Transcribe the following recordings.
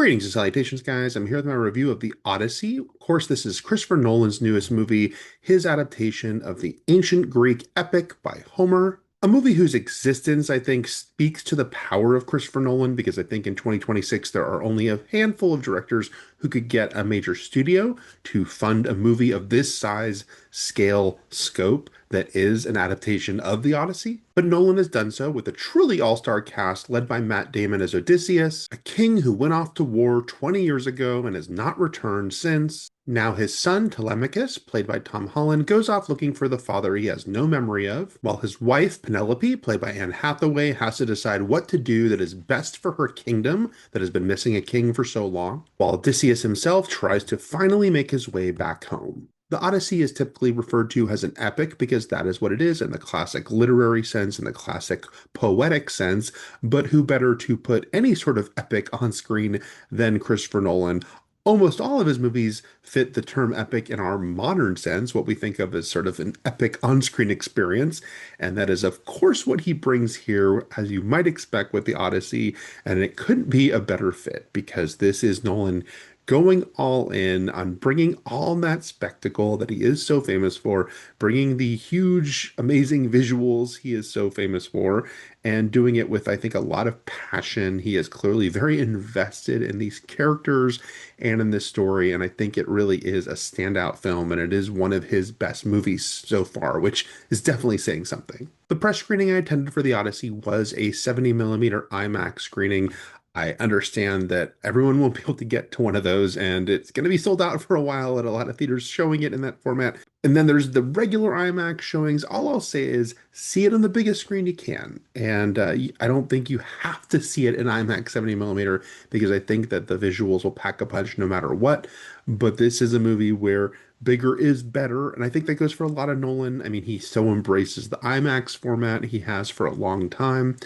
Greetings and salutations, guys. I'm here with my review of the Odyssey. Of course, this is Christopher Nolan's newest movie, his adaptation of the ancient Greek epic by Homer. A movie whose existence, I think, speaks to the power of Christopher Nolan because I think in 2026 there are only a handful of directors who could get a major studio to fund a movie of this size, scale, scope that is an adaptation of the Odyssey. But Nolan has done so with a truly all-star cast led by Matt Damon as Odysseus, a king who went off to war 20 years ago and has not returned since. Now his son, Telemachus, played by Tom Holland, goes off looking for the father he has no memory of, while his wife, Penelope, played by Anne Hathaway, has to decide what to do that is best for her kingdom that has been missing a king for so long, while Odysseus himself tries to finally make his way back home. The Odyssey is typically referred to as an epic because that is what it is in the classic literary sense, in the classic poetic sense, but who better to put any sort of epic on screen than Christopher Nolan? Almost all of his movies fit the term epic in our modern sense, what we think of as sort of an epic on-screen experience. And that is, of course, what he brings here, as you might expect with the Odyssey. And it couldn't be a better fit because this is Nolan going all in on bringing all that spectacle that he is so famous for, bringing the huge, amazing visuals he is so famous for, and doing it with, I think, a lot of passion. He is clearly very invested in these characters and in this story, and I think it really is a standout film, and it is one of his best movies so far, which is definitely saying something. The press screening I attended for the Odyssey was a 70 millimeter IMAX screening. I understand that everyone won't be able to get to one of those, and it's going to be sold out for a while at a lot of theaters showing it in that format. And then there's the regular IMAX showings. All I'll say is see it on the biggest screen you can. And I don't think you have to see it in IMAX 70 millimeter because I think that the visuals will pack a punch no matter what. But this is a movie where bigger is better. And I think that goes for a lot of Nolan. I mean, he so embraces the IMAX format he has for a long time.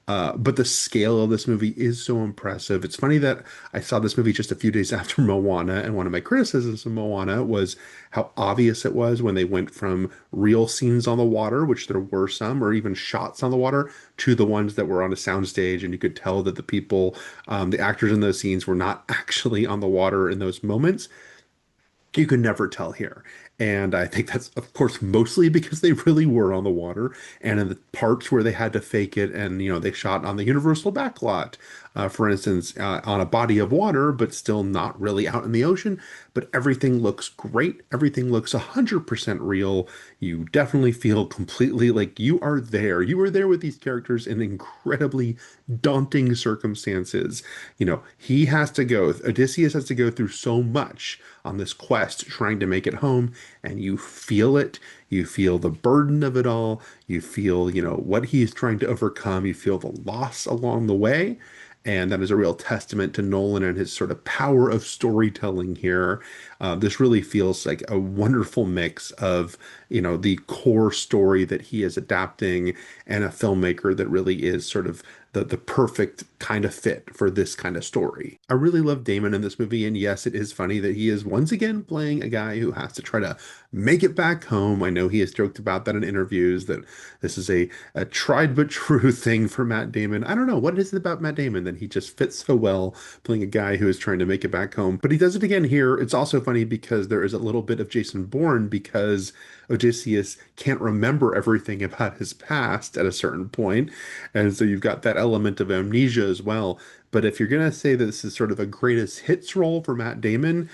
But the scale of this movie is so impressive. It's funny that I saw this movie just a few days after Moana, and one of my criticisms of Moana was how obvious it was when they went from real scenes on the water, which there were some, or even shots on the water, to the ones that were on a soundstage, and you could tell that the people, the actors in those scenes, were not actually on the water in those moments. You could never tell here. And I think that's, of course, mostly because they really were on the water. And in the parts where they had to fake it, and, they shot on the Universal backlot, for instance, on a body of water, but still not really out in the ocean. But everything looks great. Everything looks 100% real. You definitely feel completely like you are there. You are there with these characters in incredibly daunting circumstances. Odysseus has to go through so much on this quest trying to make it home, and you feel it. You feel the burden of it all. You feel, what he's trying to overcome. You feel the loss along the way. And that is a real testament to Nolan and his sort of power of storytelling here. This really feels like a wonderful mix of, the core story that he is adapting and a filmmaker that really is sort of the perfect kind of fit for this kind of story. I really love Damon in this movie, and yes, it is funny that he is once again playing a guy who has to try to make it back home. I know he has joked about that in interviews, that this is a tried but true thing for Matt Damon. I don't know what it is about Matt Damon that he just fits so well playing a guy who is trying to make it back home. But he does it again here. It's also funny because there is a little bit of Jason Bourne because Odysseus can't remember everything about his past at a certain point. And so you've got that element of amnesia as well. But if you're going to say that this is sort of a greatest hits role for Matt Damon,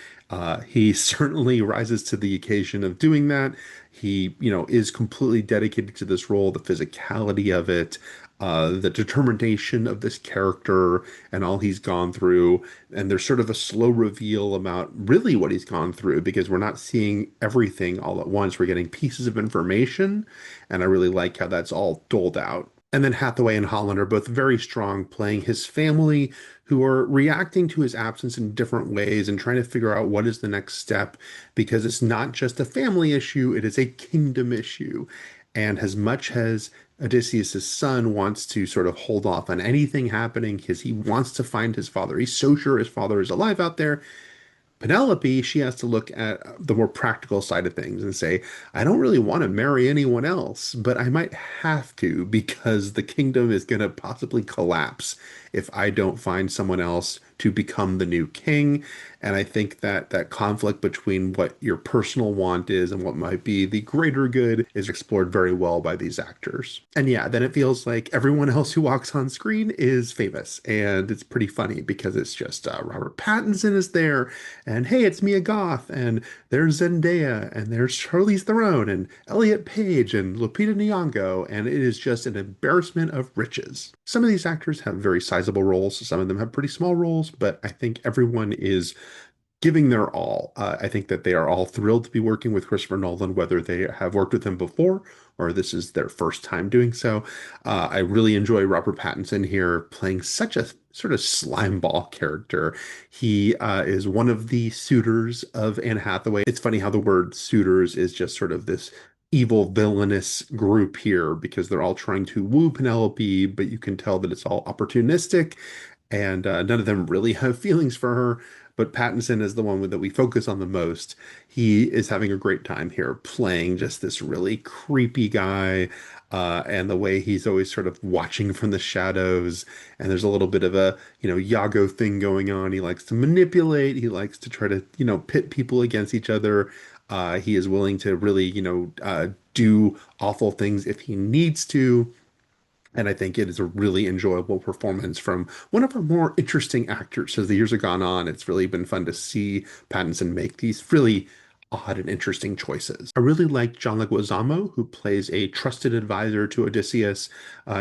he certainly rises to the occasion of doing that. He, is completely dedicated to this role, the physicality of it, the determination of this character and all he's gone through. And there's sort of a slow reveal about really what he's gone through because we're not seeing everything all at once. We're getting pieces of information, and I really like how that's all doled out. And then Hathaway and Holland are both very strong, playing his family, who are reacting to his absence in different ways and trying to figure out what is the next step, because it's not just a family issue, it is a kingdom issue. And as much as Odysseus' son wants to sort of hold off on anything happening because he wants to find his father, he's so sure his father is alive out there, Penelope, she has to look at the more practical side of things and say, I don't really want to marry anyone else, but I might have to because the kingdom is going to possibly collapse if I don't find someone else to become the new king. And I think that that conflict between what your personal want is and what might be the greater good is explored very well by these actors. And yeah, then it feels like everyone else who walks on screen is famous. And it's pretty funny because it's just Robert Pattinson is there, and hey, it's Mia Goth, and there's Zendaya, and there's Charlize Theron, and Elliot Page, and Lupita Nyong'o, and it is just an embarrassment of riches. Some of these actors have very sizable roles, some of them have pretty small roles, but I think everyone is giving their all. I think that they are all thrilled to be working with Christopher Nolan, whether they have worked with him before or this is their first time doing so. I really enjoy Robert Pattinson here playing such a sort of slimeball character. He is one of the suitors of Anne Hathaway. It's funny how the word suitors is just sort of this evil villainous group here because they're all trying to woo Penelope, but you can tell that it's all opportunistic and none of them really have feelings for her. But Pattinson is the one that we focus on the most. He is having a great time here playing just this really creepy guy, and the way he's always sort of watching from the shadows. And there's a little bit of a, Yago thing going on. He likes to manipulate. He likes to try to, pit people against each other. He is willing to really, do awful things if he needs to. And I think it is a really enjoyable performance from one of our more interesting actors. As the years have gone on, it's really been fun to see Pattinson make these really odd and interesting choices. I really like John Leguizamo, who plays a trusted advisor to Odysseus.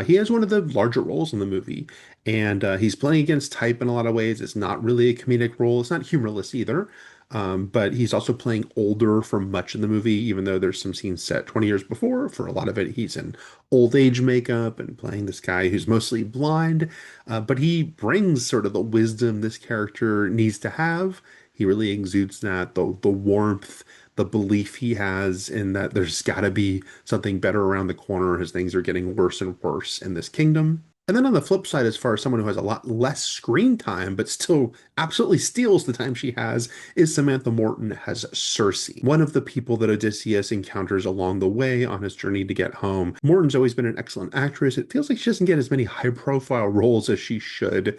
He has one of the larger roles in the movie, and he's playing against type in a lot of ways. It's not really a comedic role. It's not humorless either. But he's also playing older for much of the movie, even though there's some scenes set 20 years before. For a lot of it, he's in old age makeup and playing this guy who's mostly blind. But he brings sort of the wisdom this character needs to have. He really exudes that, the warmth, the belief he has in that there's got to be something better around the corner as things are getting worse and worse in this kingdom. And then on the flip side, as far as someone who has a lot less screen time, but still absolutely steals the time she has, is Samantha Morton as Cersei, one of the people that Odysseus encounters along the way on his journey to get home. Morton's always been an excellent actress. It feels like she doesn't get as many high-profile roles as she should.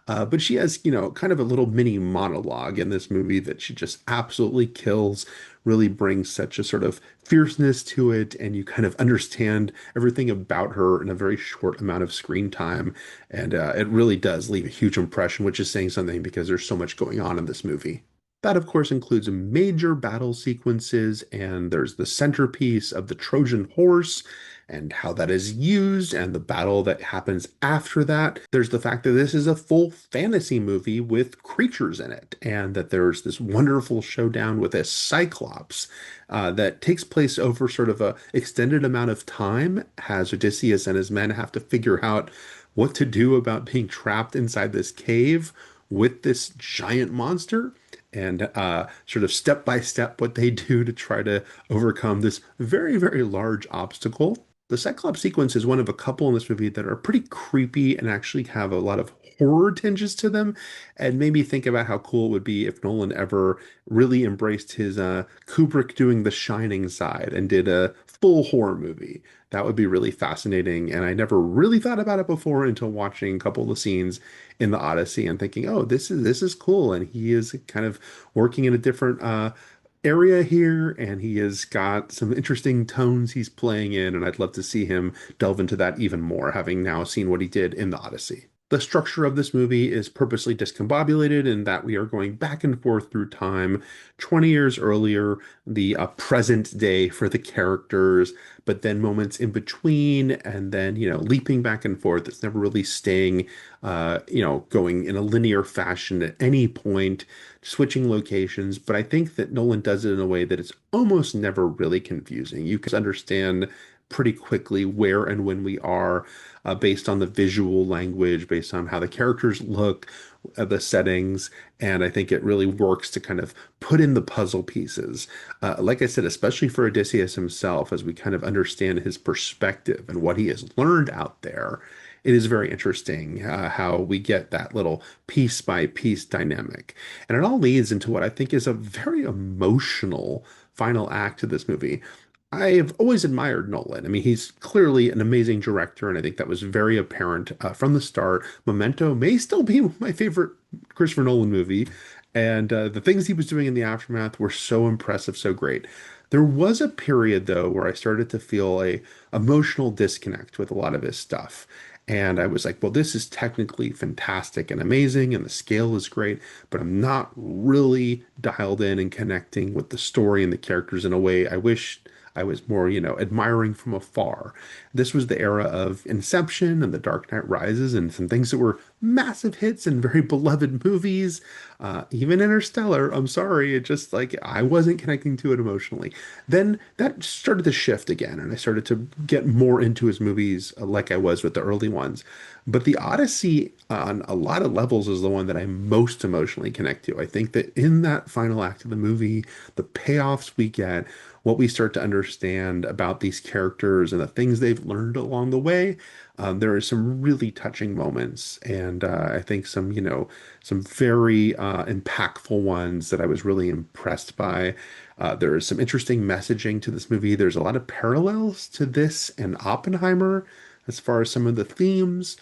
But she has, kind of a little mini monologue in this movie that she just absolutely kills, really brings such a sort of fierceness to it, and you kind of understand everything about her in a very short amount of screen time. And it really does leave a huge impression, which is saying something because there's so much going on in this movie. That, of course, includes major battle sequences, and there's the centerpiece of the Trojan horse and how that is used, and the battle that happens after that. There's the fact that this is a full fantasy movie with creatures in it, and that there's this wonderful showdown with a cyclops that takes place over sort of a extended amount of time, as Odysseus and his men have to figure out what to do about being trapped inside this cave with this giant monster, and sort of step by step what they do to try to overcome this very, very large obstacle. The Cyclops sequence is one of a couple in this movie that are pretty creepy and actually have a lot of horror tinges to them, and made me think about how cool it would be if Nolan ever really embraced his Kubrick doing The Shining side and did a full horror movie. That would be really fascinating, and I never really thought about it before until watching a couple of the scenes in the Odyssey and thinking, oh, this is cool, and he is kind of working in a different area here, and he has got some interesting tones he's playing in, and I'd love to see him delve into that even more, having now seen what he did in the Odyssey. The structure of this movie is purposely discombobulated in that we are going back and forth through time, 20 years earlier, the present day for the characters, but then moments in between, and then, leaping back and forth. It's never really staying, going in a linear fashion at any point, switching locations. But I think that Nolan does it in a way that it's almost never really confusing. You can understand pretty quickly where and when we are, based on the visual language, based on how the characters look, the settings, and I think it really works to kind of put in the puzzle pieces. Like I said, especially for Odysseus himself, as we kind of understand his perspective and what he has learned out there, it is very interesting how we get that little piece by piece dynamic. And it all leads into what I think is a very emotional final act to this movie. I've always admired Nolan. I mean, he's clearly an amazing director, and I think that was very apparent from the start. Memento may still be my favorite Christopher Nolan movie. And the things he was doing in the aftermath were so impressive, so great. There was a period though where I started to feel a emotional disconnect with a lot of his stuff. And I was like, well, this is technically fantastic and amazing, and the scale is great, but I'm not really dialed in and connecting with the story and the characters in a way I wish I was more, admiring from afar. This was the era of Inception and The Dark Knight Rises and some things that were massive hits and very beloved movies. Even Interstellar, I'm sorry, it just like I wasn't connecting to it emotionally. Then that started to shift again, and I started to get more into his movies like I was with the early ones. But the Odyssey, on a lot of levels, is the one that I most emotionally connect to. I think that in that final act of the movie, the payoffs we get, what we start to understand about these characters and the things they've learned along the way, there are some really touching moments, and I think some very impactful ones that I was really impressed by. There is some interesting messaging to this movie. There's a lot of parallels to this and Oppenheimer as far as some of the themes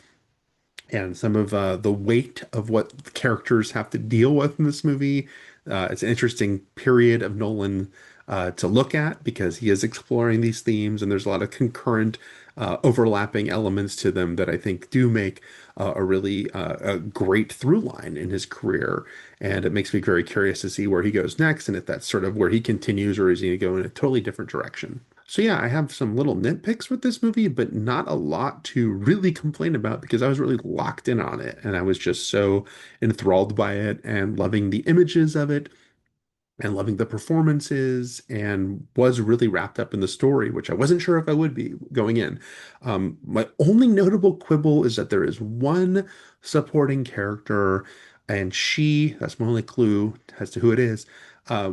and some of the weight of what the characters have to deal with in this movie. It's an interesting period of Nolan to look at because he is exploring these themes, and there's a lot of concurrent, overlapping elements to them that I think do make a really a great through line in his career. And it makes me very curious to see where he goes next, and if that's sort of where he continues, or is he going to go in a totally different direction. So yeah, I have some little nitpicks with this movie, but not a lot to really complain about because I was really locked in on it and I was just so enthralled by it and loving the images of it and loving the performances and was really wrapped up in the story, which I wasn't sure if I would be going in. My only notable quibble is that there is one supporting character, and that's my only clue as to who it is.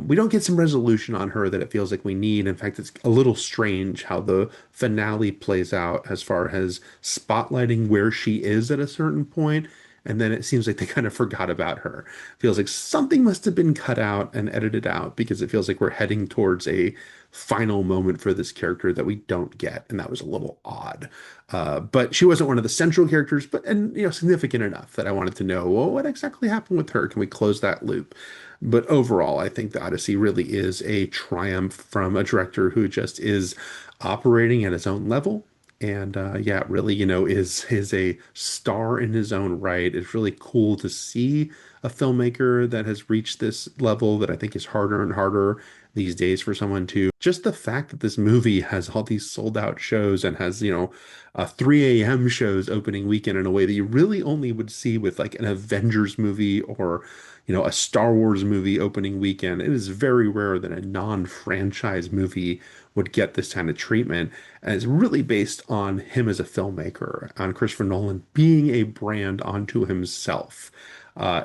We don't get some resolution on her that it feels like we need. In fact, it's a little strange how the finale plays out as far as spotlighting where she is at a certain point, and then it seems like they kind of forgot about her. Feels like something must have been cut out and edited out because it feels like we're heading towards a final moment for this character that we don't get, and that was a little odd. But she wasn't one of the central characters, but and significant enough that I wanted to know, well, what exactly happened with her? Can we close that loop? But overall, I think the Odyssey really is a triumph from a director who just is operating at his own level. And yeah, really, is a star in his own right. It's really cool to see a filmmaker that has reached this level that I think is harder and harder these days for someone to. Just the fact that this movie has all these sold out shows and has, 3 a.m. shows opening weekend in a way that you really only would see with like an Avengers movie or, a Star Wars movie opening weekend. It is very rare that a non-franchise movie would get this kind of treatment. And it's really based on him as a filmmaker, on Christopher Nolan being a brand onto himself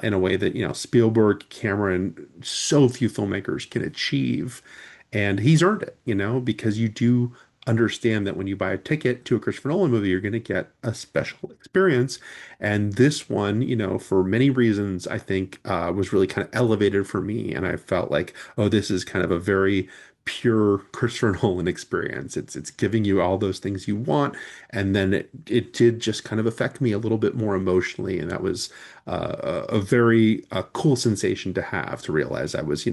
in a way that, Spielberg, Cameron, so few filmmakers can achieve. And he's earned it, because you do understand that when you buy a ticket to a Christopher Nolan movie, you're going to get a special experience. And this one, for many reasons, I think was really kind of elevated for me. And I felt like, oh, this is kind of a very pure Christopher Nolan experience. It's giving you all those things you want, and then it did just kind of affect me a little bit more emotionally, and that was a very cool sensation to have to realize I was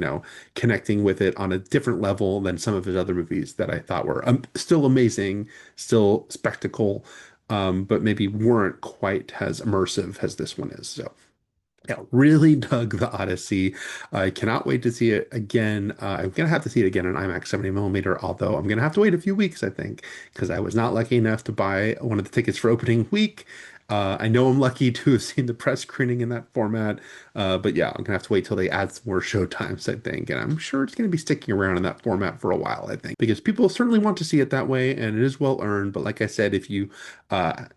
connecting with it on a different level than some of his other movies that I thought were still amazing, still spectacle, but maybe weren't quite as immersive as this one is. So yeah, really dug the Odyssey. I cannot wait to see it again. I'm gonna have to see it again in IMAX 70 millimeter, although I'm gonna have to wait a few weeks, I think, because I was not lucky enough to buy one of the tickets for opening week. I know I'm lucky to have seen the press screening in that format, but yeah, I'm gonna have to wait till they add some more show times, I think, and I'm sure it's gonna be sticking around in that format for a while, I think, because people certainly want to see it that way, and it is well earned. But like I said, if you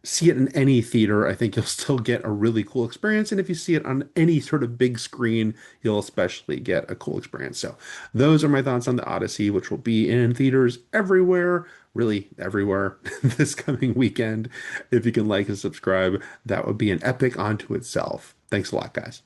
see it in any theater, I think you'll still get a really cool experience. And if you see it on any sort of big screen, you'll especially get a cool experience. So those are my thoughts on the Odyssey, which will be in theaters everywhere, really everywhere this coming weekend. If you can like and subscribe, that would be an epic unto itself. Thanks a lot, guys.